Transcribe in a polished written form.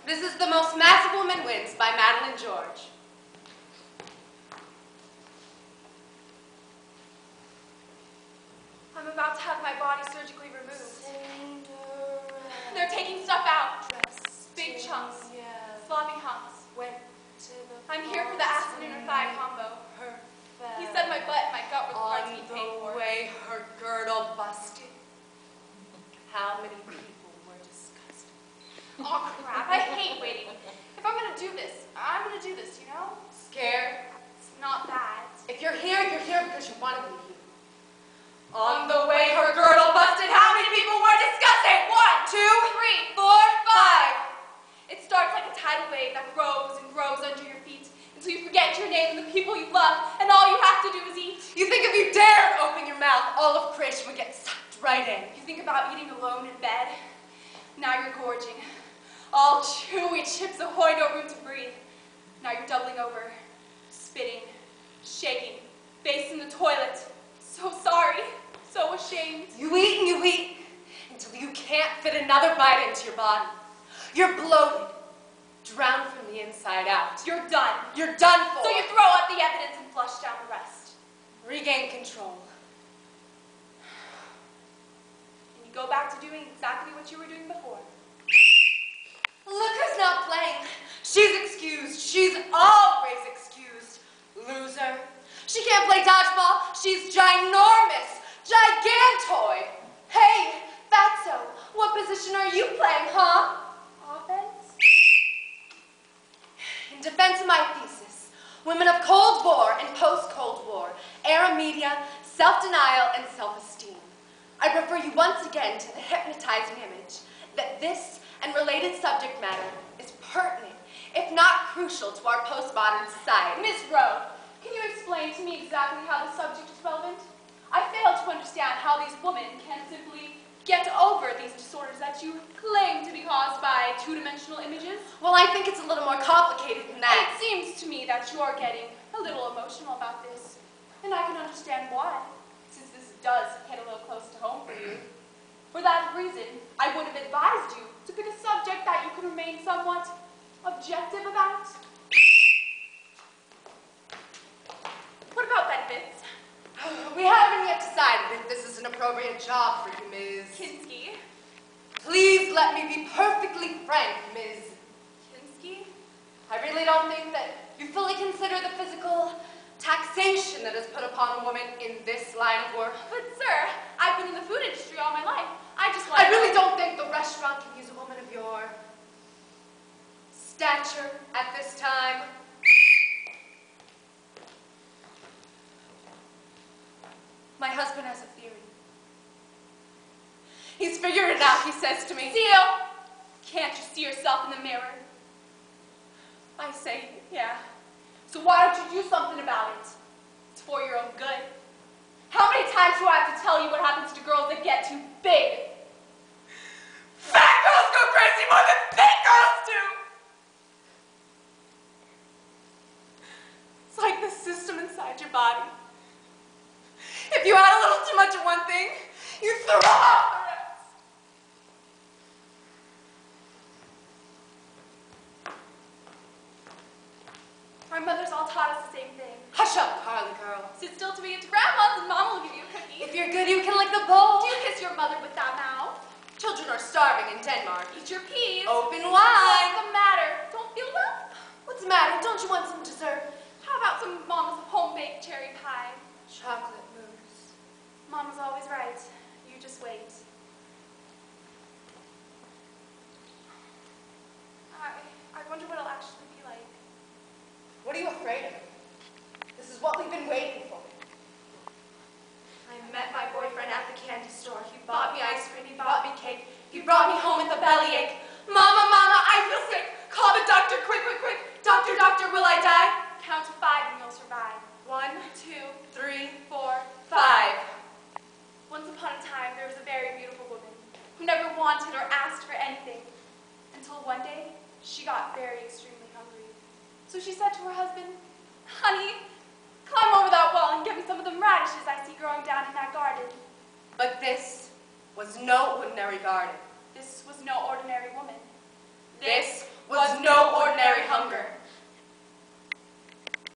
This is The Most Massive Woman Wins by Madeline George. I'm about to have my body surgically removed. They're taking stuff out. Big chunks. Sloppy humps. I'm here for the acid inner thigh combo. He said my butt and my gut were the parts he paid for. On the way her girdle busted, how many people were disgusted? Oh crap, I hate waiting. If I'm gonna do this, I'm gonna do this, you know? Scared? It's not that. If you're here because you want to be here. On the way her girdle busted, how many people were disgusted? 1, 2, 3, 4, 5. It starts like a tidal wave that grows and grows under your feet until you forget your name and the people you love, and all you have to do is eat. You think if you dared open your mouth, all of creation would get sucked right in. You think about eating alone in bed. Now you're gorging. All chewy chips ahoy, no room to breathe. Now you're doubling over, spitting, shaking, face in the toilet. So sorry, so ashamed. You eat until you can't fit another bite into your body. You're bloated, drowned from the inside out. You're done. You're done for. So you throw out the evidence and flush down the rest. Regain control. And you go back to doing exactly what you were doing before. Look who's not playing. She's excused. She's always excused. Loser. She can't play dodgeball. She's ginormous. Gigantoid. Hey, Fatso, what position are you playing, huh? Offense? In defense of my thesis, women of Cold War and post-Cold War, era media, self-denial, and self-esteem, I refer you once again to the hypnotizing image that this and related subject matter is pertinent, if not crucial, to our postmodern society. Miss Rowe, can you explain to me exactly how the subject is relevant? I fail to understand how these women can simply get over these disorders that you claim to be caused by two-dimensional images. Well, I think it's a little more complicated than that. It seems to me that you are getting a little emotional about this, and I can understand why, since this does hit a little close to home for you. For that reason, I would have advised you to pick a subject that you could remain somewhat objective about. What about benefits? We haven't yet decided if this is an appropriate job for you, Ms. Kinski. Please let me be perfectly frank, Ms. Kinski? I really don't think that you fully consider the physical taxation that is put upon a woman in this line of work. But sir, I've been in the food industry all my life. I really don't think the restaurant can use a woman of your stature at this time. My husband has a theory. He's figured it out, he says to me. Theo, can't you see yourself in the mirror? I say, yeah. So why don't you do something about it? It's for your own good. How many times do I have to tell you what happens to girls that get too big? Fat girls go crazy more than thick girls do! It's like the system inside your body. If you add a little too much of one thing, you throw off the rest. Our mothers all taught us the same thing. Hush up, Carly girl. Sit still till we get to Grandma's and Mama will give you a cookie. If you're good, you can lick the bowl. Do you kiss your mother with that mouth? Children are starving in Denmark. Eat your peas. Open wide. What's the matter? Don't feel well? What's the matter? Don't you want some dessert? How about some Mama's home-baked cherry pie? Chocolate mousse. Mama's always right. You just wait. I wonder what it'll actually be like. What are you afraid of? This is what we've been waiting for. I met my boyfriend at the candy store. He bought me ice cream. He bought me cake. He brought me home with a bellyache. Mama, Mama, I feel sick. Call the doctor, quick, quick, quick. Doctor, doctor, will I die? Count to 5 and you'll survive. 1, 2, 3, 4, 5. Once upon a time, there was a very beautiful woman who never wanted or asked for anything until one day she got very extremely hungry. So she said to her husband, "Honey, climb over that wall and get me some of them radishes I see growing down in that garden." But this was no ordinary garden. This was no ordinary woman. This